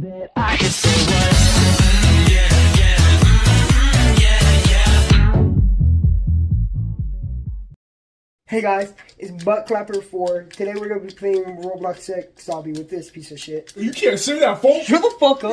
that I can say what. Hey guys, it's Butt Clapper 4. Today we're gonna be playing Roblox sex Zobby with this piece of shit. You can't say that, folks. Shut the fuck up.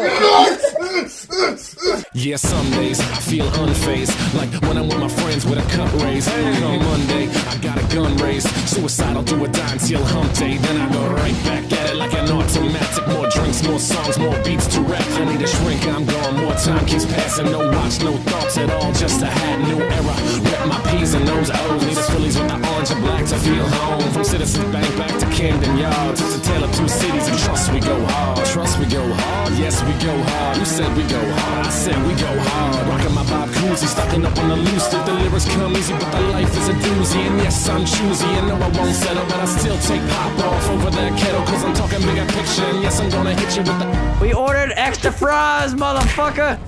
Yeah, some days I feel unfazed, like when I'm with my friends with a cup raised. And on Monday, I got a gun raised. Suicidal to a dime till hump day. Then I go right back at it like an automatic. More drinks, more songs, more beats to rap. I need a shrink, I'm gone. More time keeps passing. No watch, no thoughts at all. Just a hat, new era. Rep my P's and those O's. Need a Phillies with the orange and black to feel home. From Citizens Bank back to Camden Yards. It's a tale of two cities and trust we go hard. Trust we go hard. Yes, we go hard. You said we go hard. I said we go hard. Rockin' my Bob Cousy, stocking up on the loose. The lyrics come easy, but the life is a doozy. And yes, I'm choosy. And no, I won't settle, but I still take pop off over that kettle. Cause I'm talking bigger picture. And yes, I'm gonna hit you with the. We ordered extra fries, motherfucker!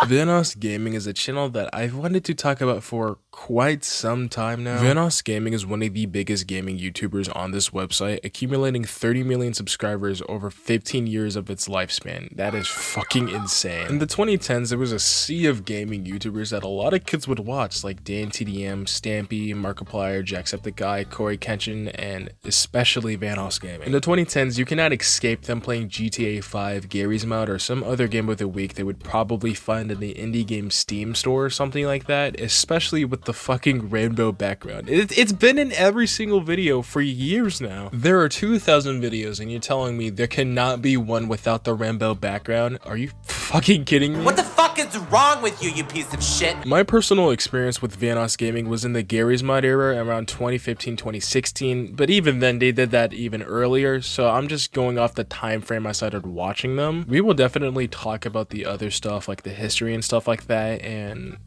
Vanossgaming is a channel that I've wanted to talk about for quite some time now. Vanossgaming is one of the biggest gaming YouTubers on this website, accumulating 30 million subscribers over 15 years of its lifespan. That is fucking insane. In the 2010s, there was a sea of gaming YouTubers that a lot of kids would watch, like DaithiDeNogla, Stampy, Markiplier, Jacksepticeye, Corey Kenshin, and especially Vannosgaming. In the 2010s, you cannot escape them playing GTA 5, Garry's Mod, or some other game of the week they would probably find in the indie game Steam store or something like that, especially with the fucking rainbow background. It's been in every single video for years now. There are 2,000 videos and you're telling me there cannot be one without the rainbow background? Are you fucking kidding me? What the fuck is wrong with you, you piece of shit? My personal experience with Vannosgaming was in the Garry's Mod era around 2015-2016, but even then they did that even earlier, so I'm just going off the time frame I started watching them. We will definitely talk about the other stuff, like the history and stuff like that, and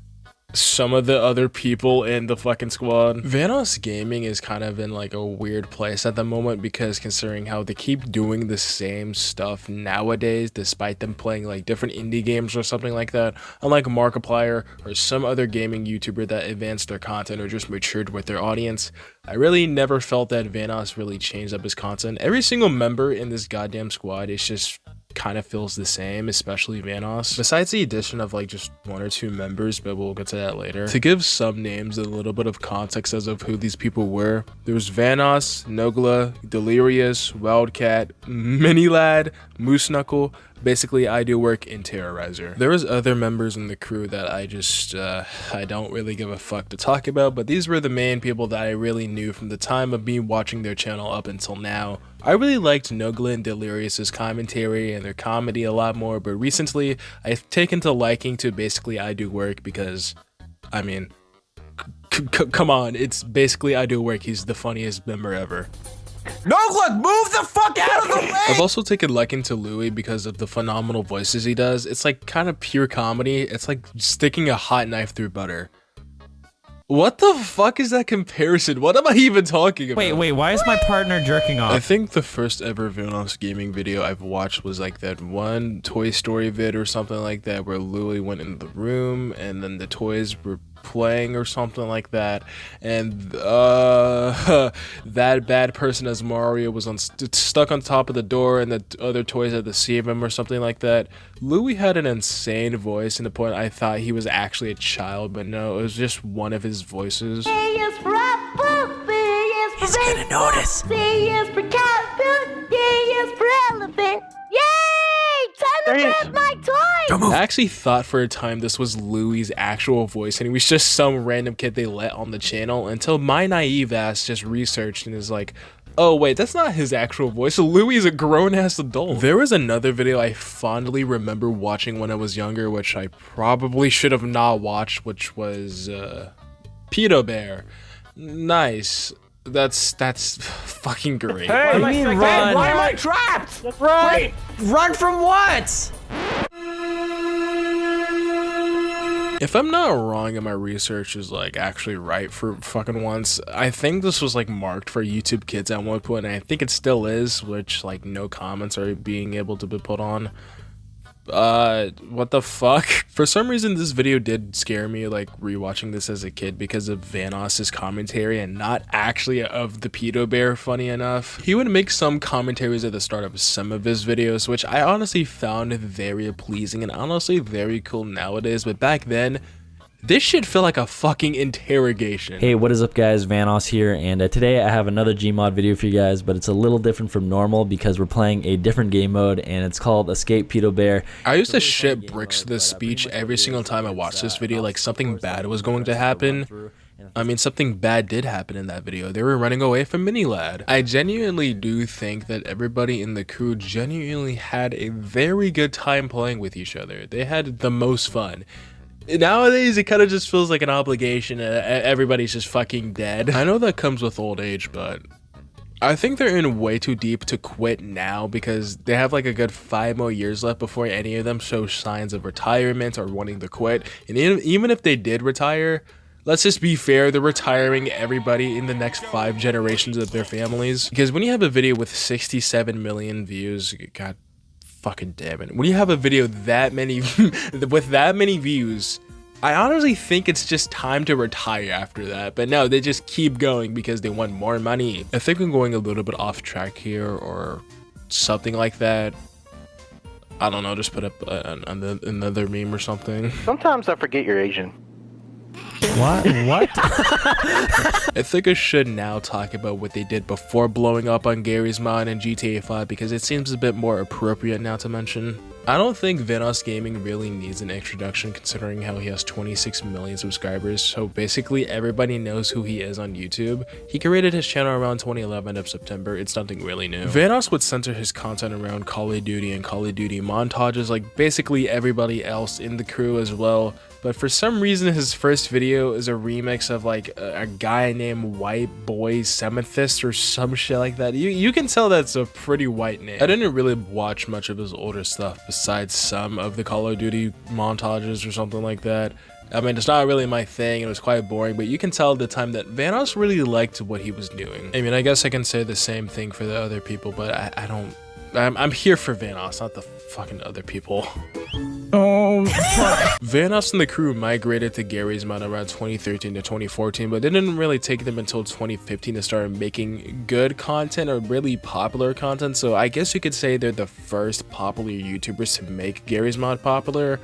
some of the other people in the fucking squad. Vannosgaming is kind of in like a weird place at the moment because considering how they keep doing the same stuff nowadays despite them playing like different indie games or something like that, unlike Markiplier or some other gaming YouTuber that advanced their content or just matured with their audience. I really never felt that Vannos really changed up his content. Every single member in this goddamn squad is just kind of feels the same, especially Vannos. Besides the addition of like just one or two members, but we'll get to that later. To give some names and a little bit of context as of who these people were, there was Vannos, Nogla, Delirious, Wildcat, Miniladd, Moosnuckel, BasicallyIDoWrk, and Terroriser. There was other members in the crew that I just, I don't really give a fuck to talk about, but these were the main people that I really knew from the time of me watching their channel up until now. I really liked Nogla and Delirious's commentary and their comedy a lot more, but recently I've taken to liking to BasicallyIDoWrk because, I mean, come on, it's BasicallyIDoWrk, he's the funniest member ever. Nogla, move the fuck out of the way! I've also taken liking to Lui because of the phenomenal voices he does. It's like kind of pure comedy. It's like sticking a hot knife through butter. What the fuck is that comparison? What am I even talking about? Wait, why is my partner jerking off? I think the first ever Vanossgaming video I've watched was like that one Toy Story vid or something like that where Lui went in the room and then the toys were playing or something like that, and that bad person as Mario was stuck on top of the door and the other toys had to save him or something like that. Lui had an insane voice to the point I thought he was actually a child, but no, it was just one of his voices. He's gonna notice. Yay! Time to grab my toy! I actually thought for a time this was Lui's actual voice and he was just some random kid they let on the channel until my naive ass just researched and is like, oh wait, that's not his actual voice. Lui is a grown-ass adult. There was another video I fondly remember watching when I was younger, which I probably should have not watched, which was Pedo Bear. Nice. That's fucking great. Hey, Why am I trapped? Run! Run from what? If I'm not wrong and my research is like actually right for fucking once, I think this was like marked for YouTube Kids at one point, and I think it still is, which like no comments are being able to be put on. What the fuck? For some reason, this video did scare me, like, rewatching this as a kid because of Vannos' commentary and not actually of the pedo bear, funny enough. He would make some commentaries at the start of some of his videos, which I honestly found very pleasing and honestly very cool nowadays, but back then, this shit felt like a fucking interrogation. Hey, what is up guys, Vannos here, and today I have another Gmod video for you guys, but it's a little different from normal because we're playing a different game mode and it's called Escape Pedo Bear. I used to shit bricks to this speech every single time I watched this video, like something bad was going to happen. I mean, something bad did happen in that video. They were running away from Miniladd. I genuinely do think that everybody in the crew genuinely had a very good time playing with each other. They had the most fun. Nowadays, it kind of just feels like an obligation. Everybody's just fucking dead. I know that comes with old age, but I think they're in way too deep to quit now because they have like a good 5 more years left before any of them show signs of retirement or wanting to quit. And even if they did retire, let's just be fair, they're retiring everybody in the next 5 generations of their families. Because when you have a video with 67 million views, god fucking damn it. When you have a video that many with that many views, I honestly think it's just time to retire after that. But no, they just keep going because they want more money. I think I'm going a little bit off track here or something like that. I don't know, just put up another meme or something. Sometimes I forget you're Asian. What? I think I should now talk about what they did before blowing up on Garry's mod in GTA 5 because it seems a bit more appropriate now to mention. I don't think Vanossgaming really needs an introduction considering how he has 26 million subscribers, so basically everybody knows who he is on YouTube. He created his channel around 2011 of September, it's nothing really new. Vannos would center his content around Call of Duty and Call of Duty montages like basically everybody else in the crew as well. But for some reason, his first video is a remix of like a guy named White Boy Semethist or some shit like that. You can tell that's a pretty white name. I didn't really watch much of his older stuff besides some of the Call of Duty montages or something like that. I mean, it's not really my thing. It was quite boring, but you can tell at the time that Vannos really liked what he was doing. I mean, I guess I can say the same thing for the other people, but I don't... I'm here for Vannos, not the fucking other people. Oh, Vannos and the crew migrated to Garry's mod around 2013 to 2014, but it didn't really take them until 2015 to start making good content or really popular content. So I guess you could say they're the first popular YouTubers to make Garry's mod popular.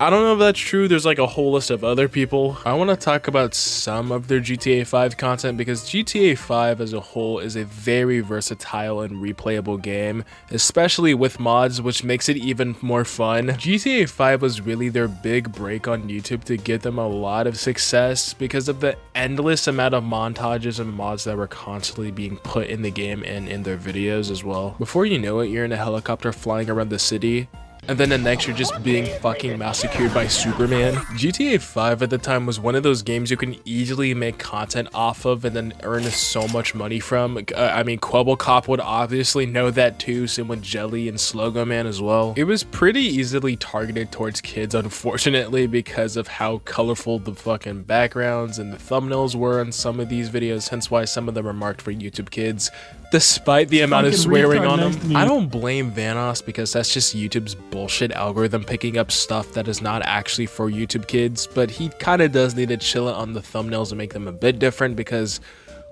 I don't know if that's true. There's like a whole list of other people. I want to talk about some of their GTA 5 content because GTA 5 as a whole is a very versatile and replayable game, especially with mods, which makes it even more fun. GTA 5 was really their big break on YouTube to give them a lot of success because of the endless amount of montages and mods that were constantly being put in the game and in their videos as well. Before you know it, you're in a helicopter flying around the city, and then the next you're just being fucking massacred by Superman. GTA 5 at the time was one of those games you can easily make content off of and then earn so much money from. I mean, Kwebblkop would obviously know that too, same with Jelly and Slogo Man as well. It was pretty easily targeted towards kids, unfortunately, because of how colorful the fucking backgrounds and the thumbnails were on some of these videos, hence why some of them are marked for YouTube kids, despite the amount of swearing on them. I don't blame Vannos because that's just YouTube's bullshit algorithm picking up stuff that is not actually for YouTube kids, but he kind of does need to chill it on the thumbnails and make them a bit different because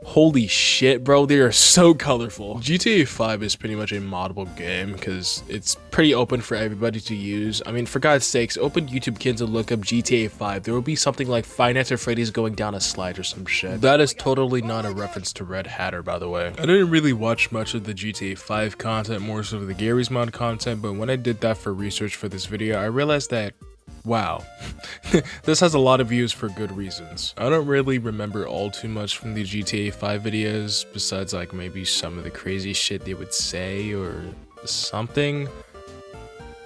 holy shit, bro, they are so colorful. GTA 5 is pretty much a moddable game because it's pretty open for everybody to use. I mean, for God's sakes, open YouTube Kids and look up GTA 5. There will be something like Five Nights at Freddy's going down a slide or some shit. That is totally not a reference to Red Hatter, by the way. I didn't really watch much of the GTA 5 content, more so of the Garry's mod content, but when I did that for research for this video, I realized that wow, this has a lot of views for good reasons. I don't really remember all too much from the GTA 5 videos, besides like maybe some of the crazy shit they would say or something.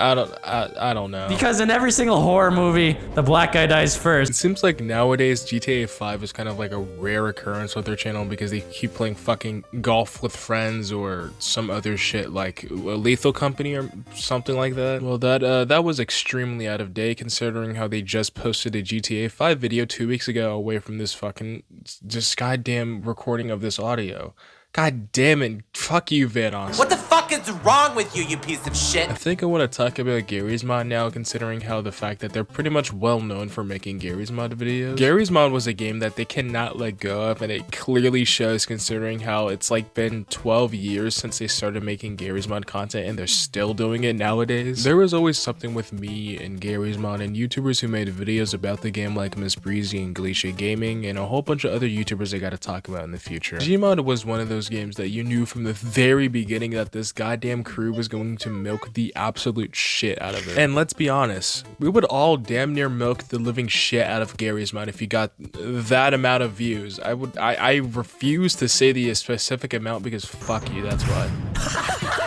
I don't know. because in every single horror movie, the black guy dies It first. seems like nowadays GTA 5 is kind of like a rare occurrence with their channel because they keep playing fucking golf with friends or some other shit like Lethal Company or something like that. Well, that was extremely out of date considering how they just posted a GTA 5 video 2 weeks ago away from this fucking just goddamn recording of this audio. God damn it. Fuck you, Vannos. What the fuck fuck is wrong with you, you piece of shit? I think I want to talk about Garry's Mod now, considering how the fact that they're pretty much well known for making Garry's Mod videos. Garry's Mod was a game that they cannot let go of, and it clearly shows considering how it's like been 12 years since they started making Garry's Mod content and they're still doing it nowadays. There was always something with me and Garry's Mod and YouTubers who made videos about the game like Miss Breezy and Glacier Gaming and a whole bunch of other YouTubers I gotta talk about in the future. Gmod was one of those games that you knew from the very beginning that this goddamn crew was going to milk the absolute shit out of it. And let's be honest, we would all damn near milk the living shit out of Garry's Mod if you got that amount of views. I refuse to say the specific amount because fuck you, that's why.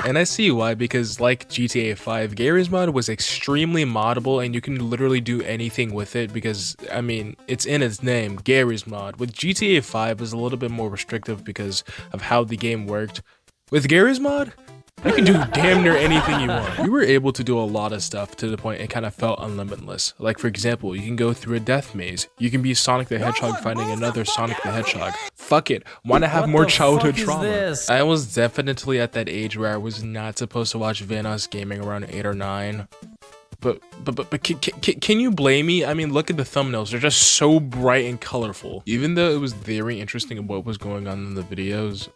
And I see why, because like GTA 5, Garry's Mod was extremely moddable and you can literally do anything with it because, I mean, it's in its name, Garry's Mod. With GTA 5 is a little bit more restrictive because of how the game worked. With Garry's Mod, you can do damn near anything you want. You were able to do a lot of stuff to the point it kind of felt unlimitless. Like for example, you can go through a death maze. You can be Sonic the Hedgehog finding another Sonic the Hedgehog. Fuck it, wanna have more childhood trauma. I was definitely at that age where I was not supposed to watch Vanossgaming around 8 or 9. But can you blame me? I mean, look at the thumbnails. They're just so bright and colorful. Even though it was very interesting what was going on in the videos,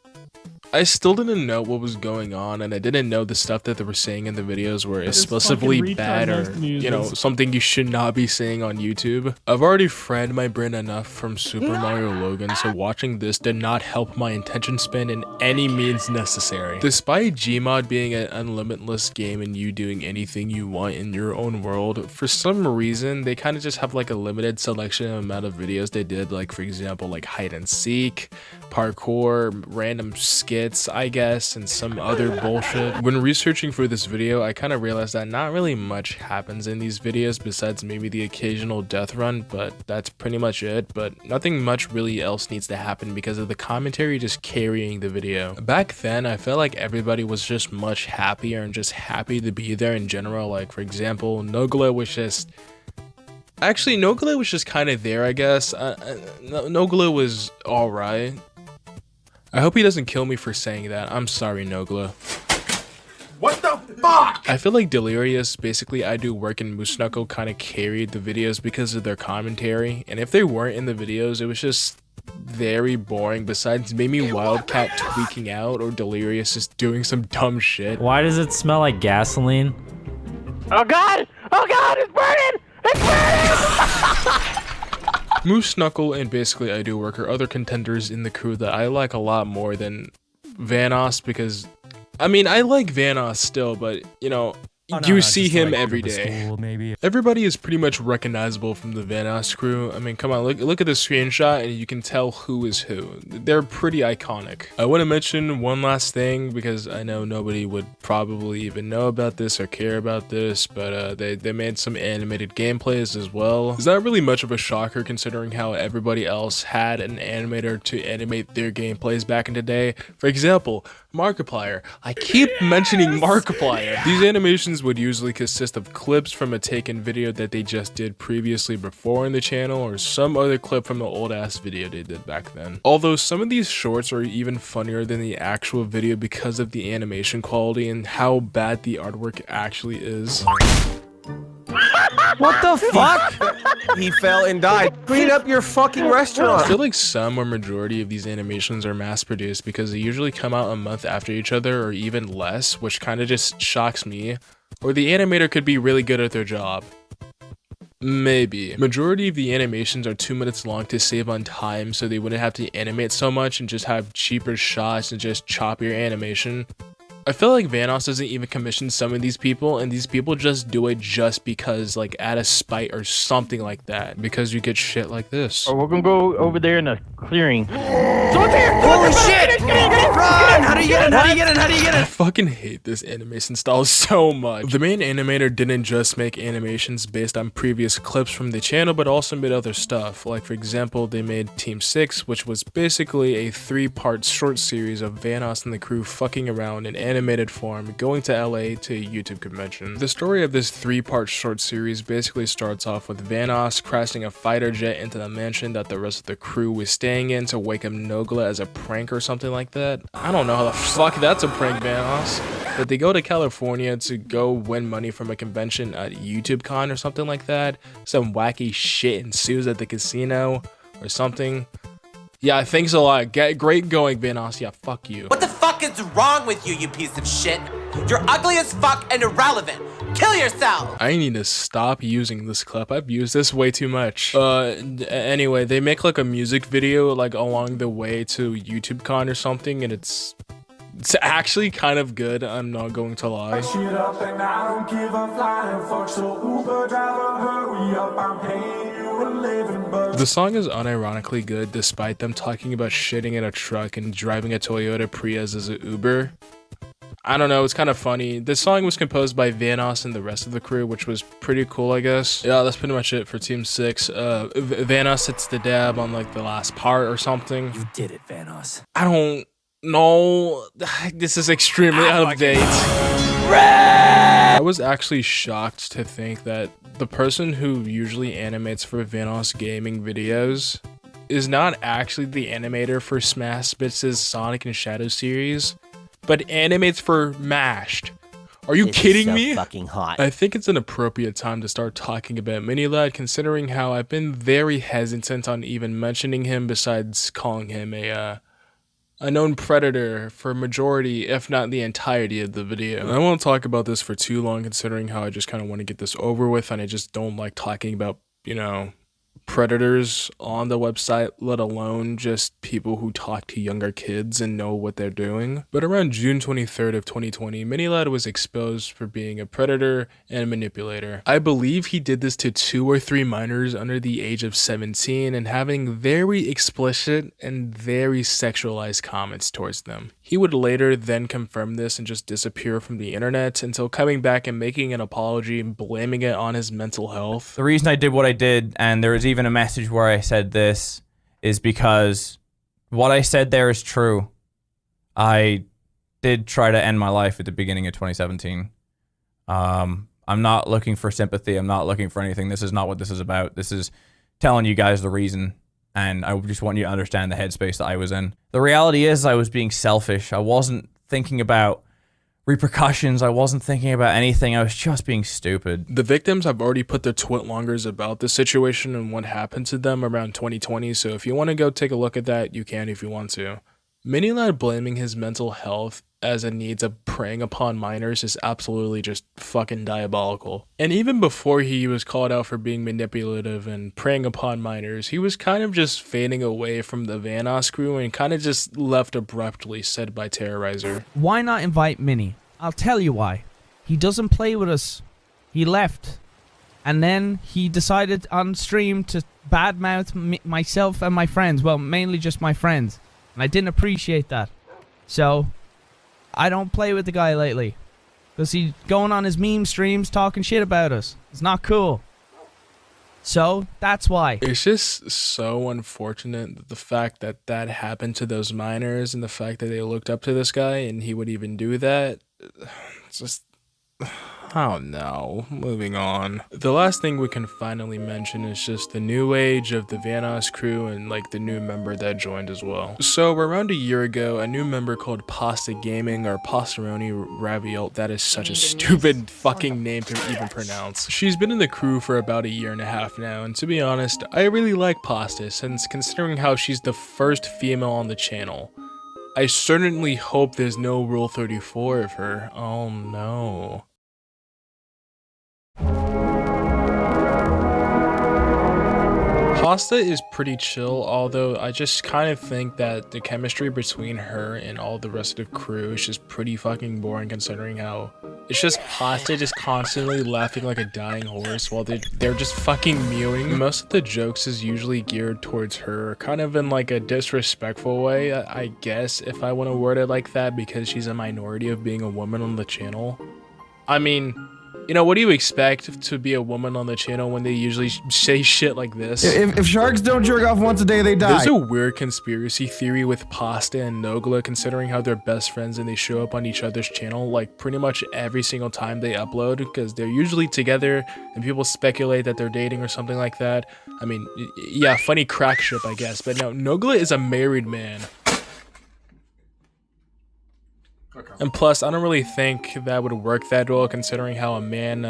I still didn't know what was going on, and I didn't know the stuff that they were saying in the videos were explicitly bad or, you know, something you should not be saying on YouTube. I've already fried my brain enough from Super Mario Logan, so watching this did not help my attention span in any means necessary. Despite Gmod being an unlimitless game and you doing anything you want in your own world, for some reason, they kind of just have like a limited selection amount of videos they did, like for example, like hide and seek, parkour, random skits, I guess, and some other bullshit. When researching for this video, I kind of realized that not really much happens in these videos besides maybe the occasional death run, but that's pretty much it. But nothing much really else needs to happen because of the commentary just carrying the video. Back then, I felt like everybody was just much happier and just happy to be there in general. Like for example, Nogla was just... Actually, Nogla was just kind of there, I guess. Nogla was alright. I hope he doesn't kill me for saying that. I'm sorry, Nogla. What the fuck? I feel like Delirious, BasicallyIDoWrk, and Moosnuckel kind of carried the videos because of their commentary. And if they weren't in the videos, it was just very boring, besides maybe Wildcat tweaking out or Delirious just doing some dumb shit. Why does it smell like gasoline? Oh god! Oh god, it's burning! It's burning! Moosnuckel and BasicallyIDoWrk are other contenders in the crew that I like a lot more than Vannos because, I mean, I like Vannos still, but, you know, you see him every day. Everybody is pretty much recognizable from the Vannos crew. I mean, come on, look at the screenshot and you can tell who is who. They're pretty iconic. I want to mention one last thing because I know nobody would probably even know about this or care about this, but they made some animated gameplays as well. It's not really much of a shocker considering how everybody else had an animator to animate their gameplays back in the day. For example, Markiplier. I keep mentioning Markiplier. These animations would usually consist of clips from a taken video that they just did previously before in the channel or some other clip from the old ass video they did back then. Although some of these shorts are even funnier than the actual video because of the animation quality and how bad the artwork actually is. What the fuck? He fell and died. Clean up your fucking restaurant. I feel like some or majority of these animations are mass produced because they usually come out a month after each other or even less, which kind of just shocks me. Or the animator could be really good at their job. Maybe. Majority of the animations are 2 minutes long to save on time so they wouldn't have to animate so much and just have cheaper shots and just chop your animation. I feel like Vannos doesn't even commission some of these people, and these people just do it just because, like, out of spite or something like that, because you get shit like this. Or we're gonna go over there in the clearing. Holy shit! Run! How do you get in? How do you get in? How do you get in? I fucking hate this animation style so much. The main animator didn't just make animations based on previous clips from the channel, but also made other stuff. Like, for example, they made Team 6, which was basically a 3-part short series of Vannos and the crew fucking around in animated form, going to LA to a YouTube convention. The story of this 3-part short series basically starts off with Vannos crashing a fighter jet into the mansion that the rest of the crew was staying in to wake up Nogla as a prank or something like that. I don't know how the fuck that's a prank, Vannos. but they go to California to go win money from a convention at YouTubeCon or something like that. Some wacky shit ensues at the casino or something. Yeah, thanks a lot. Great going, Vannos. Yeah, fuck you. What the fuck is wrong with you, you piece of shit? You're ugly as fuck and irrelevant. Kill yourself! I need to stop using this clip. I've used this way too much. Anyway, they make like a music video like along the way to YouTubeCon or something, and it's actually kind of good. I'm not going to lie. The song is unironically good despite them talking about shitting in a truck and driving a Toyota Prius as an Uber. I don't know, it's kind of funny. This song was composed by Vannos and the rest of the crew, which was pretty cool, I guess. Yeah, that's pretty much it for Team 6. Vannos hits the dab on like the last part or something. You did it, Vannos. I don't know. This is extremely out of date. I was actually shocked to think that the person who usually animates for Vanossgaming videos is not actually the animator for Smash Spitz's Sonic and Shadow series, but animates for Mashed. Are you kidding me? Fucking hot. I think it's an appropriate time to start talking about Miniladd, considering how I've been very hesitant on even mentioning him besides calling him a known predator for majority, if not the entirety of the video. I won't talk about this for too long, considering how I just kind of want to get this over with, and I just don't like talking about, you know, predators on the website, let alone just people who talk to younger kids and know what they're doing. But around June 23rd of 2020, Miniladd was exposed for being a predator and manipulator. I believe he did this to 2 or 3 minors under the age of 17 and having very explicit and very sexualized comments towards them. He would later then confirm this and just disappear from the internet until coming back and making an apology and blaming it on his mental health. The reason I did what I did, and there was even a message where I said this, is because what I said there is true. I did try to end my life at the beginning of 2017. I'm not looking for sympathy. I'm not looking for anything. This is not what this is about. This is telling you guys the reason. And I just want you to understand the headspace that I was in. The reality is I was being selfish. I wasn't thinking about repercussions. I wasn't thinking about anything. I was just being stupid. The victims have already put their twitlongers about the situation and what happened to them around 2020. So if you want to go take a look at that, you can if you want to. Miniladd blaming his mental health as a needs of preying upon minors is absolutely just fucking diabolical. And even before he was called out for being manipulative and preying upon minors, he was kind of just fading away from the Vannos Crew and kind of just left abruptly, said by Terroriser. Why not invite Mini? I'll tell you why. He doesn't play with us. He left. And then he decided on stream to badmouth myself and my friends. Well, mainly just my friends. And I didn't appreciate that. So I don't play with the guy lately. Because he's going on his meme streams talking shit about us. It's not cool. So, that's why. It's just so unfortunate that the fact that that happened to those minors and the fact that they looked up to this guy and he would even do that. It's just... oh no, moving on. The last thing we can finally mention is just the new age of the Vannos Crew and like the new member that joined as well. So around a year ago, a new member called Pastagaming or Pastaroniravioli, that is such a stupid fucking name to even pronounce. She's been in the crew for about a year and a half now, and to be honest, I really like Pasta since considering how she's the first female on the channel. I certainly hope there's no Rule 34 of her. Oh no. Pasta is pretty chill, although I just kind of think that the chemistry between her and all the rest of the crew is just pretty fucking boring considering how it's just Pasta just constantly laughing like a dying horse while they're just fucking mewing. Most of the jokes is usually geared towards her, kind of in like a disrespectful way, I guess, if I want to word it like that, because she's a minority of being a woman on the channel. I mean, you know, what do you expect to be a woman on the channel when they usually say shit like this? If sharks don't jerk off once a day, they die. There's a weird conspiracy theory with Pasta and Nogla, considering how they're best friends and they show up on each other's channel like pretty much every single time they upload, because they're usually together and people speculate that they're dating or something like that. I mean, yeah, funny crack ship, I guess, but no, Nogla is a married man. And plus, I don't really think that would work that well considering how a man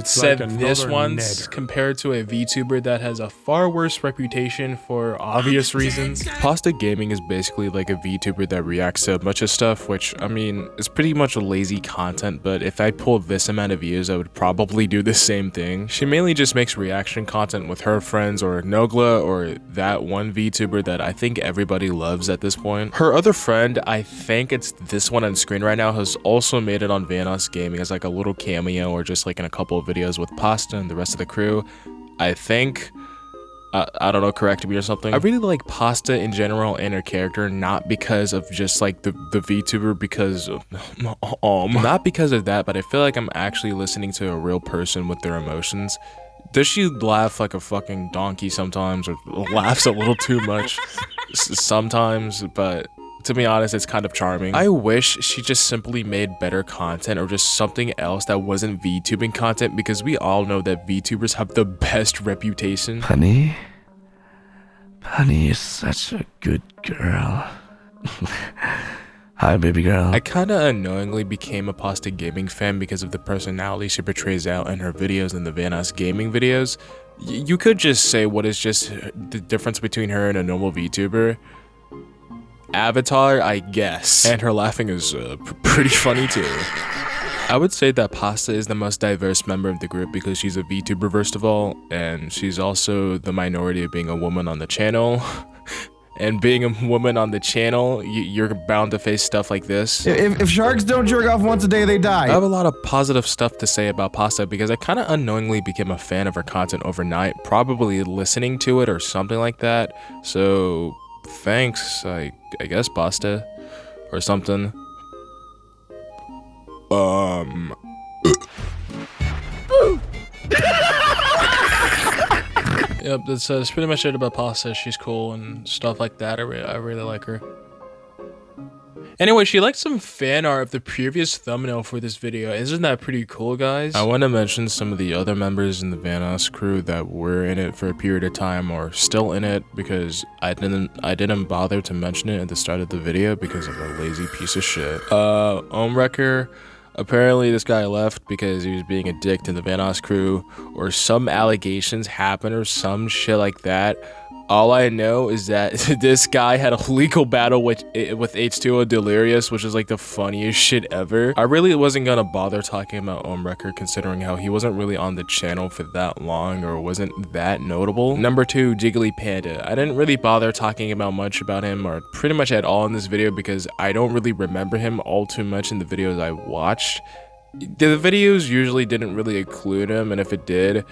said like this another once nigger. compared to a VTuber that has a far worse reputation for obvious reasons. Pastagaming is basically like a VTuber that reacts to a bunch of stuff, which, I mean, is pretty much lazy content, but if I pulled this amount of views, I would probably do the same thing. She mainly just makes reaction content with her friends or Nogla or that one VTuber that I think everybody loves at this point. Her other friend, I think it's this one on screen right now, has also made it on Vannosgaming as like a little cameo or just like in a couple of videos with Pasta and the rest of the crew. I think, I don't know, correct me or something. I really like Pasta in general and her character, not because of just like the VTuber, because of, not because of that, but I feel like I'm actually listening to a real person with their emotions. Does she laugh like a fucking donkey sometimes, or laughs a little too much sometimes, but to be honest, it's kind of charming. I wish she just simply made better content or just something else that wasn't VTubing content, because we all know that VTubers have the best reputation. Honey is such a good girl. Hi, baby girl. I kinda unknowingly became a Pastagaming fan because of the personality she portrays out in her videos and the Vanossgaming videos. You could just say what is just the difference between her and a normal VTuber. Avatar, I guess. And her laughing is pretty funny too. I would say that Pasta is the most diverse member of the group because she's a VTuber first of all, and she's also the minority of being a woman on the channel. And being a woman on the channel, you're bound to face stuff like this. If sharks don't jerk off once a day, they die. I have a lot of positive stuff to say about Pasta because I kind of unknowingly became a fan of her content overnight, probably listening to it or something like that. So thanks, I guess, Pasta, or something. Yep, that's pretty much it about Pasta. She's cool and stuff like that. I really like her. Anyway, she liked some fan art of the previous thumbnail for this video. Isn't that pretty cool, guys? I want to mention some of the other members in the Vannos crew that were in it for a period of time or still in it, because I didn't bother to mention it at the start of the video because I'm a lazy piece of shit. Wrecker. Apparently this guy left because he was being a dick to the Vannos crew, or some allegations happened or some shit like that. All I know is that this guy had a legal battle with H2O Delirious, which is like the funniest shit ever. I really wasn't gonna bother talking about Wrecker considering how he wasn't really on the channel for that long or wasn't that notable. Number 2, Jiggly Panda. I didn't really bother talking about much about him or pretty much at all in this video because I don't really remember him all too much in the videos I watched. The videos usually didn't really include him, and if it did,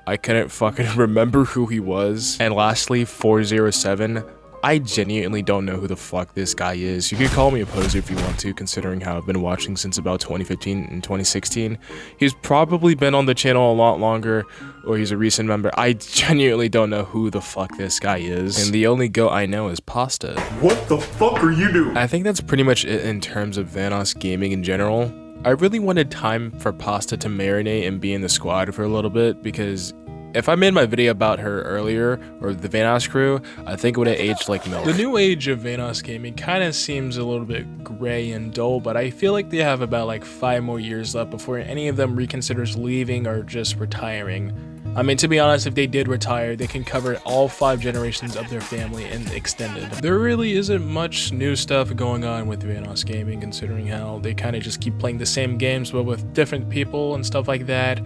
I couldn't fucking remember who he was. And lastly, 407. I genuinely don't know who the fuck this guy is. You could call me a poser if you want to, considering how I've been watching since about 2015 and 2016. He's probably been on the channel a lot longer, or he's a recent member. I genuinely don't know who the fuck this guy is. And the only goat I know is Pasta. What the fuck are you doing? I think that's pretty much it in terms of Vannosgaming in general. I really wanted time for Pasta to marinate and be in the squad for a little bit, because if I made my video about her earlier, or the Vannos crew, I think it would have aged like milk. The new age of Vanossgaming kind of seems a little bit gray and dull, but I feel like they have about like 5 more years left before any of them reconsiders leaving or just retiring. I mean, to be honest, if they did retire, they can cover all 5 generations of their family and extended. There really isn't much new stuff going on with Vannosgaming, considering how they kind of just keep playing the same games, but with different people and stuff like that.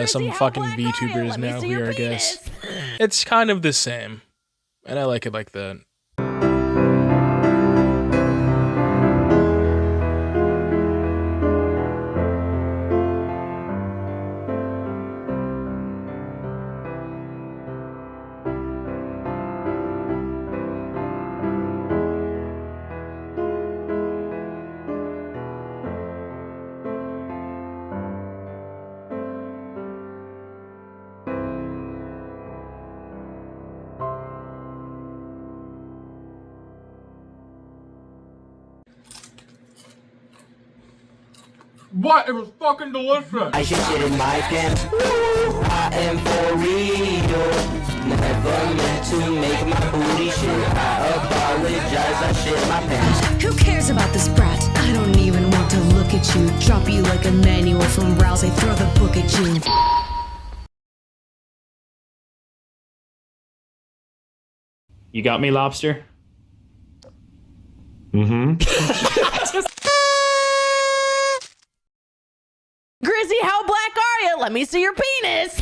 Some fucking VTubers now here, I guess. It's kind of the same, and I like it like that. What? It was fucking delicious. I should shit in my pants. I am for real. Never meant to make my booty shit. I apologize, I shit my pants. Who cares about this brat? I don't even want to look at you. Drop you like a manual from Rouse. I throw the book at you. You got me, lobster? Grizzy, how black are you? Let me see your penis.